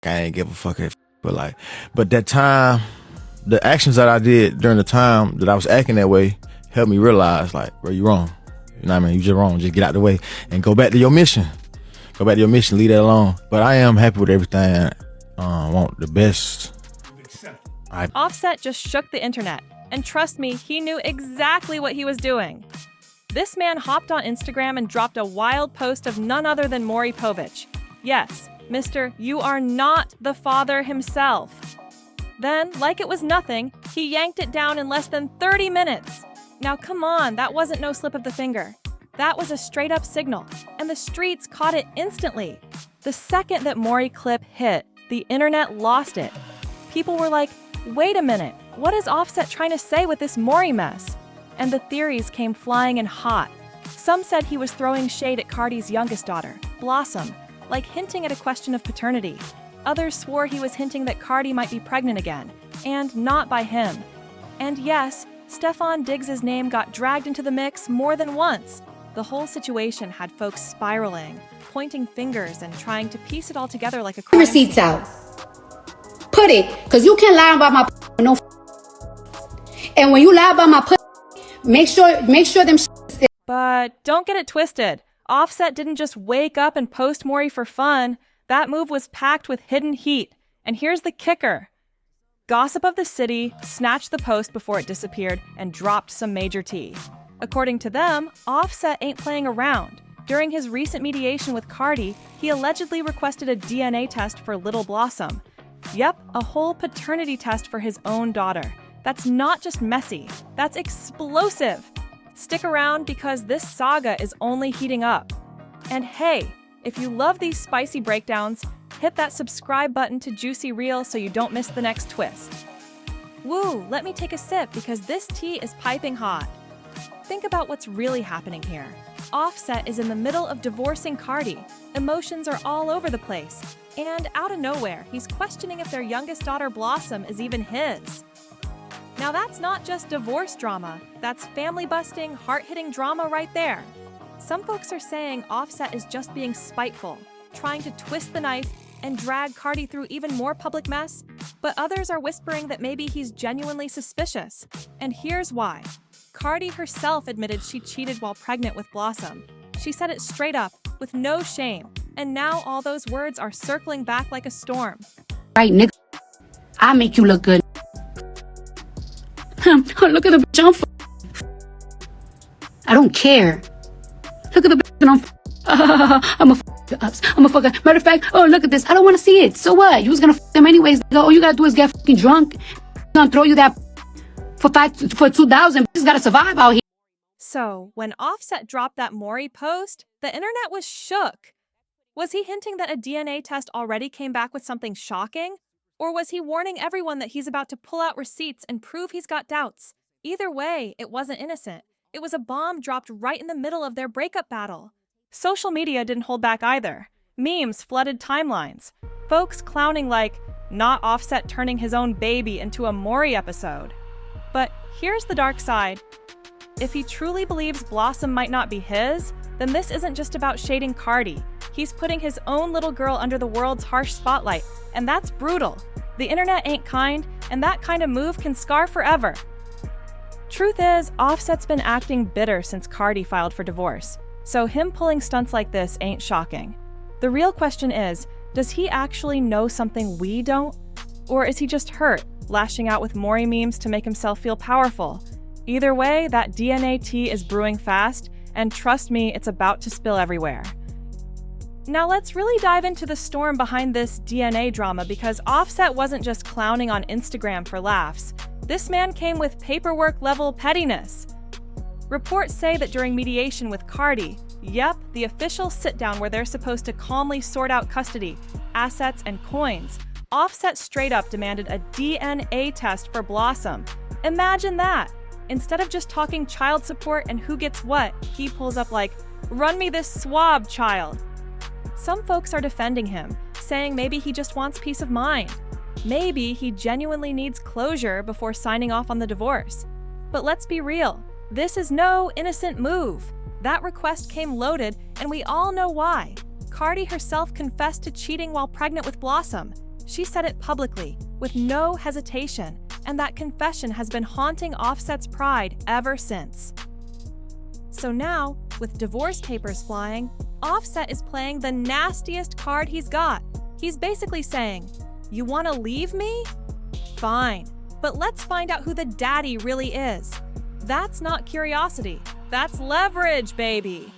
I ain't give a fuck if, but that time, the actions that I did during the time that I was acting that way helped me realize, like, bro, you wrong. You know what I mean? You just wrong. Just get out the way and go back to your mission. Go back to your mission. Leave that alone. But I am happy with everything. Want the best. Offset just shook the internet. And trust me, he knew exactly what he was doing. This man hopped on Instagram and dropped a wild post of none other than Maury Povich. Yes, Mr. You are not the father himself. Then, like it was nothing, he yanked it down in less than 30 minutes. Now come on, that wasn't no slip of the finger. That was a straight-up signal, and the streets caught it instantly. The second that Maury clip hit, the internet lost it. People were like, wait a minute, what is Offset trying to say with this Maury mess? And the theories came flying in hot. Some said he was throwing shade at Cardi's youngest daughter, Blossom, like hinting at a question of paternity. Others swore he was hinting that Cardi might be pregnant again, and not by him. And yes, Stefon Diggs' name got dragged into the mix more than once. The whole situation had folks spiraling, pointing fingers and trying to piece it all together like a crime receipts scene. out. Put it, because you can't lie about my no. And when you lie about my make sure them. But don't get it twisted. Offset didn't just wake up and post Maury for fun. That move was packed with hidden heat. And here's the kicker. Gossip of the City snatched the post before it disappeared and dropped some major tea. According to them, Offset ain't playing around. During his recent mediation with Cardi, he allegedly requested a DNA test for little Blossom. Yep, a whole paternity test for his own daughter. That's not just messy, that's explosive. Stick around because this saga is only heating up. And hey, if you love these spicy breakdowns, hit that subscribe button to Juicy Reel so you don't miss the next twist. Woo, let me take a sip because this tea is piping hot. Think about what's really happening here. Offset is in the middle of divorcing Cardi. Emotions are all over the place. And out of nowhere, he's questioning if their youngest daughter Blossom is even his. Now that's not just divorce drama, that's family-busting, heart-hitting drama right there. Some folks are saying Offset is just being spiteful, trying to twist the knife and drag Cardi through even more public mess, but others are whispering that maybe he's genuinely suspicious. And here's why. Cardi herself admitted she cheated while pregnant with Blossom. She said it straight up, with no shame, and now all those words are circling back like a storm. Right, nigga. I make you look good. Look at the bitch I don't care. Look at the bitch I'm a fucker. Matter of fact, oh, look at this. I don't want to see it. So what? You was gonna fuck them anyways. All you gotta do is get fucking drunk. I'm gonna throw you that for 2,000. You just gotta survive out here. So, when Offset dropped that Maury post, the internet was shook. Was he hinting that a DNA test already came back with something shocking? Or was he warning everyone that he's about to pull out receipts and prove he's got doubts? Either way, it wasn't innocent. It was a bomb dropped right in the middle of their breakup battle. Social media didn't hold back either. Memes flooded timelines. Folks clowning like, not Offset turning his own baby into a Maury episode. But here's the dark side. If he truly believes Blossom might not be his, then this isn't just about shading Cardi. He's putting his own little girl under the world's harsh spotlight, and that's brutal. The internet ain't kind, and that kind of move can scar forever. Truth is, Offset's been acting bitter since Cardi filed for divorce, so him pulling stunts like this ain't shocking. The real question is, does he actually know something we don't? Or is he just hurt, lashing out with Maury memes to make himself feel powerful? Either way, that DNA tea is brewing fast, and trust me, it's about to spill everywhere. Now let's really dive into the storm behind this DNA drama because Offset wasn't just clowning on Instagram for laughs. This man came with paperwork-level pettiness. Reports say that during mediation with Cardi, yep, the official sit-down where they're supposed to calmly sort out custody, assets, and coins, Offset straight up demanded a DNA test for Blossom. Imagine that! Instead of just talking child support and who gets what, he pulls up like, "Run me this swab, child." Some folks are defending him, saying maybe he just wants peace of mind. Maybe he genuinely needs closure before signing off on the divorce. But let's be real, this is no innocent move. That request came loaded, and we all know why. Cardi herself confessed to cheating while pregnant with Blossom. She said it publicly, with no hesitation, and that confession has been haunting Offset's pride ever since. So now, with divorce papers flying, Offset is playing the nastiest card he's got. He's basically saying, "You want to leave me? Fine, but let's find out who the daddy really is." That's not curiosity, that's leverage, baby.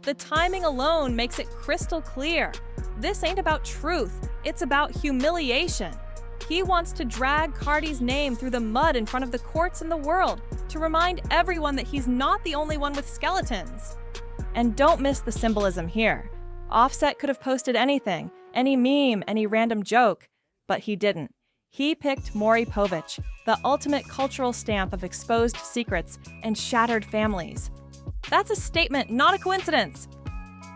The timing alone makes it crystal clear. This ain't about truth, it's about humiliation. He wants to drag Cardi's name through the mud in front of the courts in the world to remind everyone that he's not the only one with skeletons. And don't miss the symbolism here. Offset could have posted anything, any meme, any random joke, but he didn't. He picked Maury Povich, the ultimate cultural stamp of exposed secrets and shattered families. That's a statement, not a coincidence.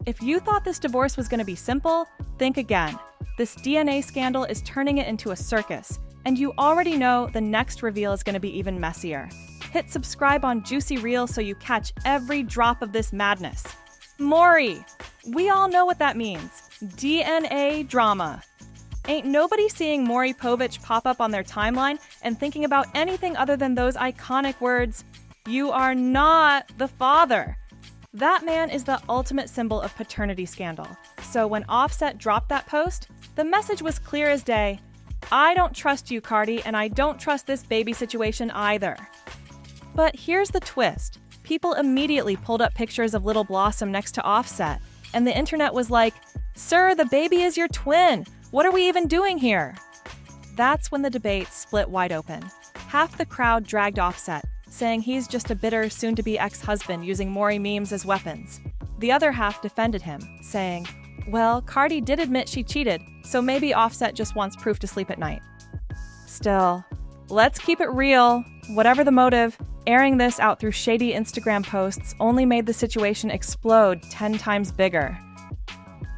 If you thought this divorce was going to be simple, think again. This DNA scandal is turning it into a circus, and you already know the next reveal is going to be even messier. Hit subscribe on Juicy Reel so you catch every drop of this madness. Maury! We all know what that means. DNA drama. Ain't nobody seeing Maury Povich pop up on their timeline and thinking about anything other than those iconic words, "You are not the father." That man is the ultimate symbol of paternity scandal. So when Offset dropped that post, the message was clear as day. I don't trust you, Cardi, and I don't trust this baby situation either. But here's the twist. People immediately pulled up pictures of little Blossom next to Offset, and the internet was like, "Sir, the baby is your twin. What are we even doing here?" That's when the debate split wide open. Half the crowd dragged Offset, saying he's just a bitter, soon-to-be ex-husband using Maury memes as weapons. The other half defended him, saying, well, Cardi did admit she cheated, so maybe Offset just wants proof to sleep at night. Still, let's keep it real. Whatever the motive, airing this out through shady Instagram posts only made the situation explode 10 times bigger.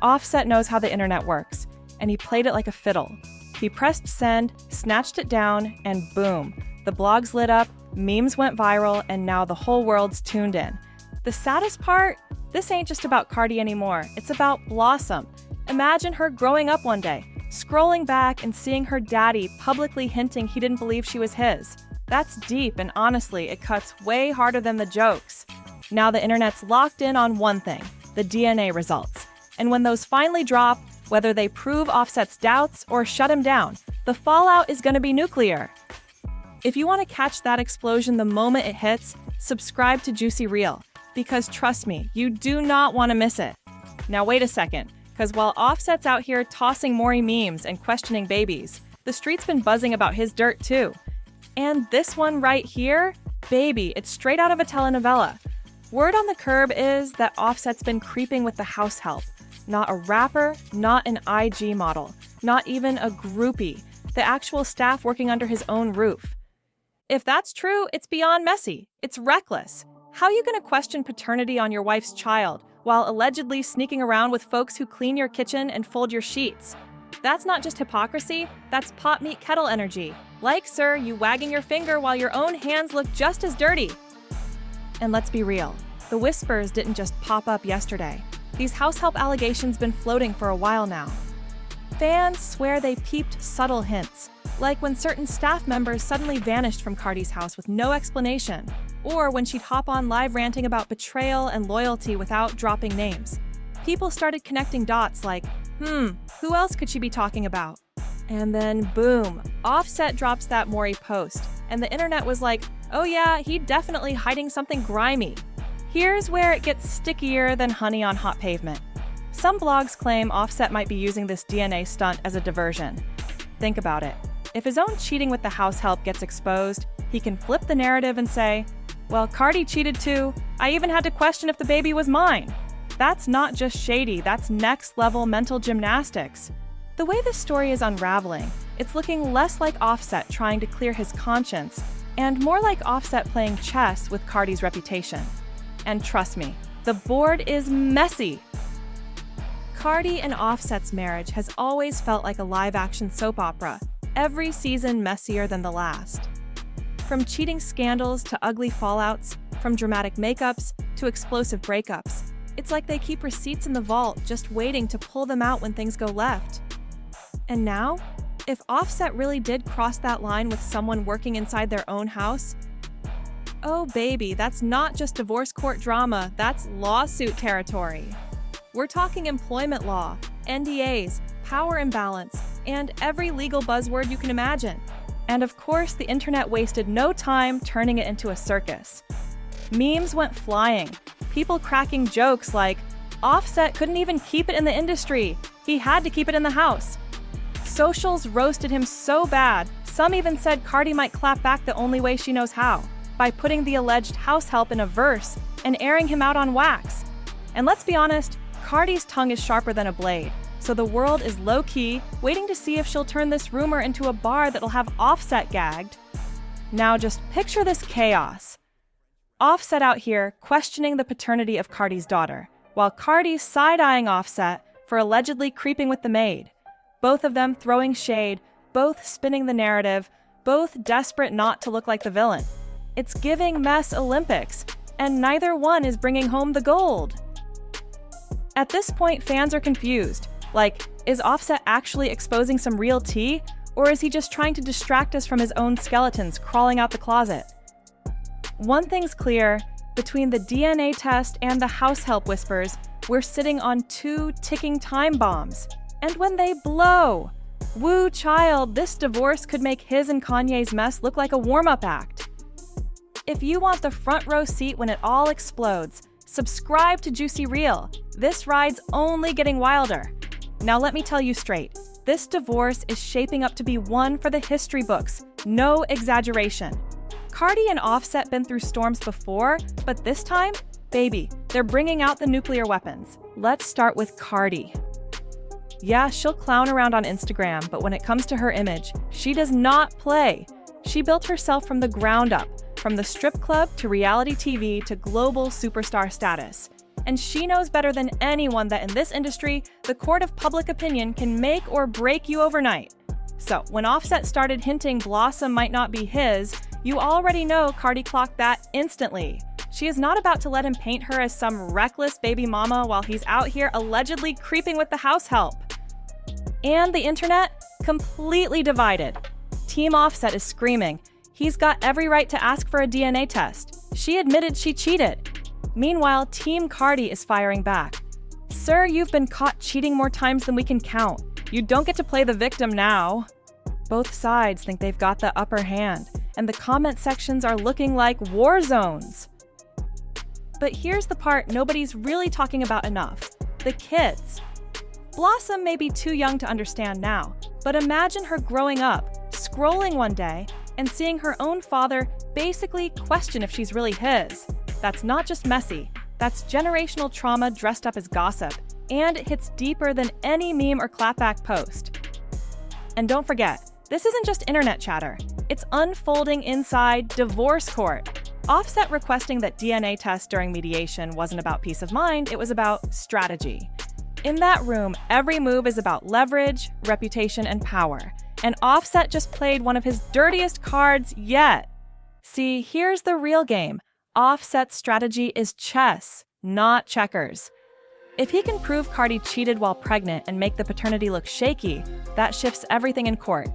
Offset knows how the internet works, and he played it like a fiddle. He pressed send, snatched it down, and boom, the blogs lit up, memes went viral, and now the whole world's tuned in. The saddest part? This ain't just about Cardi anymore, it's about Blossom. Imagine her growing up one day, scrolling back and seeing her daddy publicly hinting he didn't believe she was his. That's deep, and honestly, it cuts way harder than the jokes. Now the internet's locked in on one thing, the DNA results. And when those finally drop, whether they prove Offset's doubts or shut him down, the fallout is gonna be nuclear. If you want to catch that explosion the moment it hits, subscribe to Juicy Reel, because trust me, you do not want to miss it. Now wait a second, because while Offset's out here tossing Maury memes and questioning babies, the street's been buzzing about his dirt too. And this one right here, baby, it's straight out of a telenovela. Word on the curb is that Offset's been creeping with the house help. Not a rapper, not an IG model, not even a groupie, the actual staff working under his own roof. If that's true, it's beyond messy. It's reckless. How are you going to question paternity on your wife's child while allegedly sneaking around with folks who clean your kitchen and fold your sheets? That's not just hypocrisy, that's pot meat kettle energy. Like, sir, you wagging your finger while your own hands look just as dirty. And let's be real, the whispers didn't just pop up yesterday. These house help allegations been floating for a while now. Fans swear they peeped subtle hints, like when certain staff members suddenly vanished from Cardi's house with no explanation, or when she'd hop on live ranting about betrayal and loyalty without dropping names. People started connecting dots like, who else could she be talking about? And then boom, Offset drops that Maury post, and the internet was like, oh yeah, he definitely hiding something grimy. Here's where it gets stickier than honey on hot pavement. Some blogs claim Offset might be using this DNA stunt as a diversion. Think about it. If his own cheating with the house help gets exposed, he can flip the narrative and say, well, Cardi cheated too. I even had to question if the baby was mine. That's not just shady, that's next level mental gymnastics. The way this story is unraveling, it's looking less like Offset trying to clear his conscience, and more like Offset playing chess with Cardi's reputation. And trust me, the board is messy. Cardi and Offset's marriage has always felt like a live-action soap opera, every season messier than the last. From cheating scandals to ugly fallouts, from dramatic makeups to explosive breakups, it's like they keep receipts in the vault just waiting to pull them out when things go left. And now, If Offset really did cross that line with someone working inside their own house, oh baby, that's not just divorce court drama, that's lawsuit territory. We're talking employment law, NDAs, power imbalance, and every legal buzzword you can imagine. And of course, the internet wasted no time turning it into a circus. Memes went flying, people cracking jokes like, Offset couldn't even keep it in the industry, he had to keep it in the house. Socials roasted him so bad, some even said Cardi might clap back the only way she knows how, by putting the alleged house help in a verse and airing him out on wax. And let's be honest, Cardi's tongue is sharper than a blade, so the world is low-key, waiting to see if she'll turn this rumor into a bar that'll have Offset gagged. Now just picture this chaos. Offset out here questioning the paternity of Cardi's daughter, while Cardi's side-eyeing Offset for allegedly creeping with the maid. Both of them throwing shade, both spinning the narrative, both desperate not to look like the villain. It's giving mess Olympics, and neither one is bringing home the gold. At this point, fans are confused. Like, is Offset actually exposing some real tea, or is he just trying to distract us from his own skeletons crawling out the closet? One thing's clear, between the DNA test and the house help whispers, we're sitting on two ticking time bombs. And when they blow, woo child, this divorce could make his and Kanye's mess look like a warm-up act. If you want the front row seat when it all explodes, subscribe to Juicy Reel. This ride's only getting wilder. Now let me tell you straight, this divorce is shaping up to be one for the history books, no exaggeration. Cardi and Offset been through storms before, but this time, baby, they're bringing out the nuclear weapons. Let's start with Cardi. Yeah, she'll clown around on Instagram, but when it comes to her image, she does not play. She built herself from the ground up, from the strip club to reality TV to global superstar status. And she knows better than anyone that in this industry, the court of public opinion can make or break you overnight. So when Offset started hinting Blossom might not be his, you already know Cardi clocked that instantly. She is not about to let him paint her as some reckless baby mama while he's out here allegedly creeping with the house help. And the internet, completely divided. Team Offset is screaming, he's got every right to ask for a DNA test. She admitted she cheated. Meanwhile, Team Cardi is firing back. Sir, you've been caught cheating more times than we can count. You don't get to play the victim now. Both sides think they've got the upper hand, and the comment sections are looking like war zones. But here's the part nobody's really talking about enough. The kids. Blossom may be too young to understand now, but imagine her growing up, scrolling one day, and seeing her own father basically question if she's really his. That's not just messy, that's generational trauma dressed up as gossip, and it hits deeper than any meme or clapback post. And don't forget, this isn't just internet chatter, it's unfolding inside divorce court. Offset requesting that DNA tests during mediation wasn't about peace of mind, it was about strategy. In that room, every move is about leverage, reputation, and power. And Offset just played one of his dirtiest cards yet. See, here's the real game. Offset's strategy is chess, not checkers. If he can prove Cardi cheated while pregnant and make the paternity look shaky, that shifts everything in court.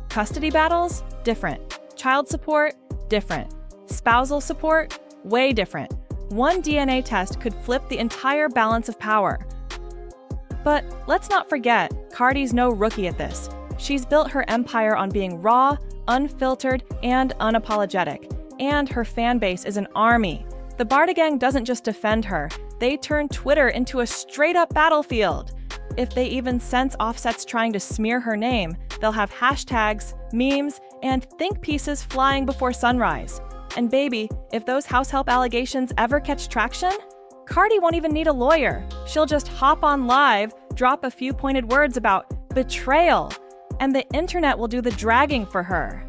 Custody battles? Different. Child support? Different. Spousal support? Way different. One DNA test could flip the entire balance of power. But let's not forget, Cardi's no rookie at this. She's built her empire on being raw, unfiltered, and unapologetic. And her fan base is an army. The Barda Gang doesn't just defend her, they turn Twitter into a straight-up battlefield. If they even sense Offset's trying to smear her name, they'll have hashtags, memes, and think pieces flying before sunrise. And baby, if those house help allegations ever catch traction, Cardi won't even need a lawyer. She'll just hop on live, drop a few pointed words about betrayal, and the internet will do the dragging for her.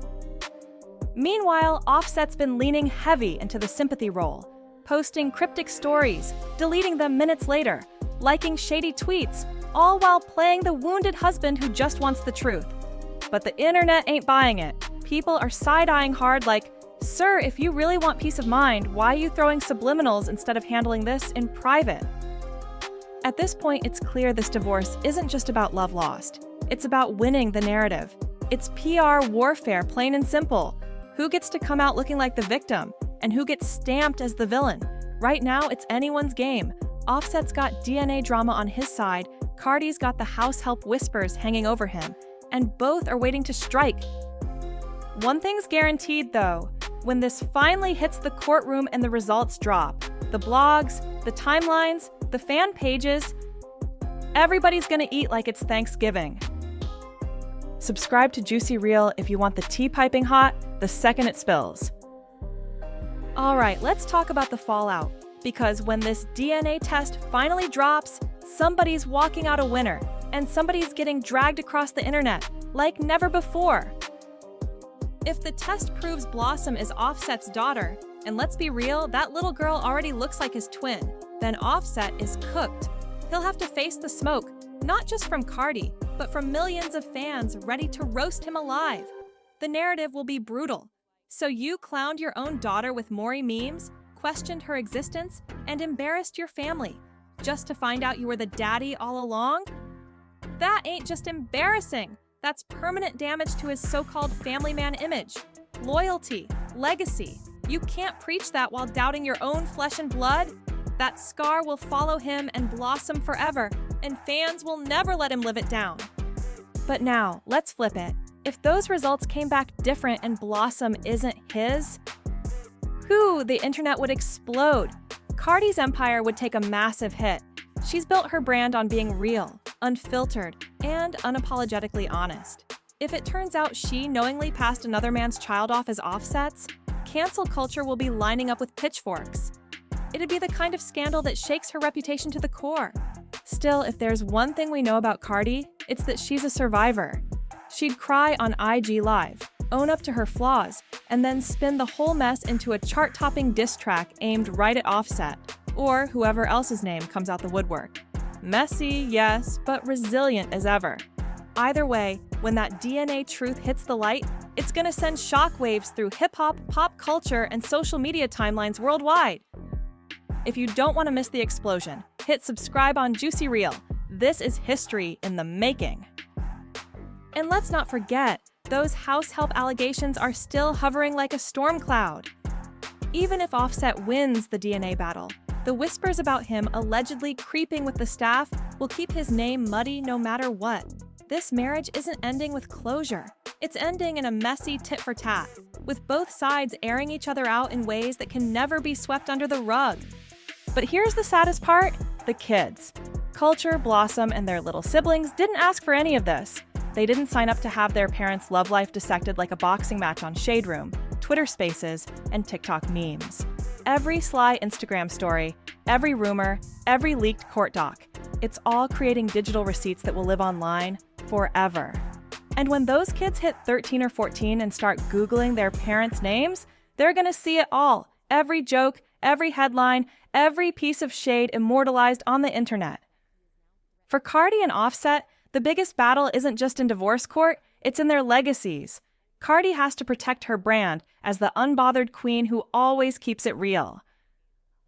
Meanwhile, Offset's been leaning heavy into the sympathy role, posting cryptic stories, deleting them minutes later, liking shady tweets, all while playing the wounded husband who just wants the truth. But the internet ain't buying it. People are side-eyeing hard like, sir, if you really want peace of mind, why are you throwing subliminals instead of handling this in private? At this point, it's clear this divorce isn't just about love lost. It's about winning the narrative. It's PR warfare, plain and simple. Who gets to come out looking like the victim, and who gets stamped as the villain? Right now, it's anyone's game. Offset's got DNA drama on his side, Cardi's got the house help whispers hanging over him, and both are waiting to strike. One thing's guaranteed, though. When this finally hits the courtroom and the results drop, the blogs, the timelines, the fan pages, everybody's gonna eat like it's Thanksgiving. Subscribe to Juicy Reel if you want the tea piping hot the second it spills. All right, let's talk about the fallout. Because when this DNA test finally drops, somebody's walking out a winner, and somebody's getting dragged across the internet like never before. If the test proves Blossom is Offset's daughter, and let's be real, that little girl already looks like his twin, then Offset is cooked. He'll have to face the smoke, not just from Cardi, but from millions of fans ready to roast him alive. The narrative will be brutal. So you clowned your own daughter with Maury memes, questioned her existence, and embarrassed your family, just to find out you were the daddy all along? That ain't just embarrassing. That's permanent damage to his so-called family man image. Loyalty, legacy. You can't preach that while doubting your own flesh and blood. That scar will follow him and Blossom forever, and fans will never let him live it down. But now, let's flip it. If those results came back different and Blossom isn't his, the internet would explode. Cardi's empire would take a massive hit. She's built her brand on being real, unfiltered, and unapologetically honest. If it turns out she knowingly passed another man's child off as Offset's, cancel culture will be lining up with pitchforks. It'd be the kind of scandal that shakes her reputation to the core. Still, if there's one thing we know about Cardi, it's that she's a survivor. She'd cry on IG Live, own up to her flaws, and then spin the whole mess into a chart-topping diss track aimed right at Offset, or whoever else's name comes out the woodwork. Messy, yes, but resilient as ever. Either way, when that DNA truth hits the light, it's gonna send shockwaves through hip-hop, pop culture, and social media timelines worldwide. If you don't want to miss the explosion, hit subscribe on Juicy Reel. This is history in the making. And let's not forget, those house help allegations are still hovering like a storm cloud. Even if Offset wins the DNA battle, the whispers about him allegedly creeping with the staff will keep his name muddy no matter what. This marriage isn't ending with closure. It's ending in a messy tit for tat, with both sides airing each other out in ways that can never be swept under the rug. But here's the saddest part, the kids. Culture, Blossom, and their little siblings didn't ask for any of this. They didn't sign up to have their parents' love life dissected like a boxing match on Shade Room, Twitter Spaces, and TikTok memes. Every sly Instagram story, every rumor, every leaked court doc, it's all creating digital receipts that will live online forever. And when those kids hit 13 or 14 and start Googling their parents' names, they're gonna see it all. Every joke, every headline, every piece of shade immortalized on the internet. For Cardi and Offset, the biggest battle isn't just in divorce court, it's in their legacies. Cardi has to protect her brand as the unbothered queen who always keeps it real.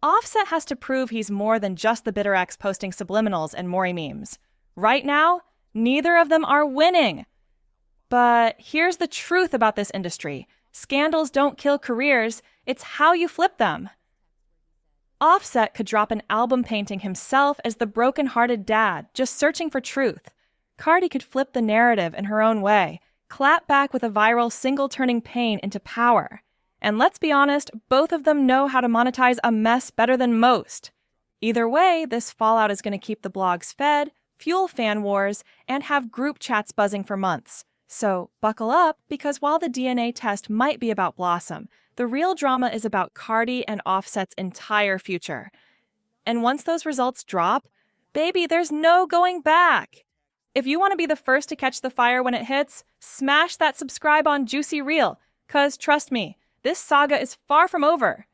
Offset has to prove he's more than just the bitter ex posting subliminals and Maury memes. Right now, neither of them are winning. But here's the truth about this industry. Scandals don't kill careers, it's how you flip them. Offset could drop an album painting himself as the broken-hearted dad, just searching for truth. Cardi could flip the narrative in her own way, clap back with a viral single turning pain into power. And let's be honest, both of them know how to monetize a mess better than most. Either way, this fallout is going to keep the blogs fed, fuel fan wars, and have group chats buzzing for months. So buckle up, because while the DNA test might be about Blossom, the real drama is about Cardi and Offset's entire future. And once those results drop, baby, there's no going back. If you want to be the first to catch the fire when it hits, smash that subscribe on Juicy Reel, 'cause trust me, this saga is far from over.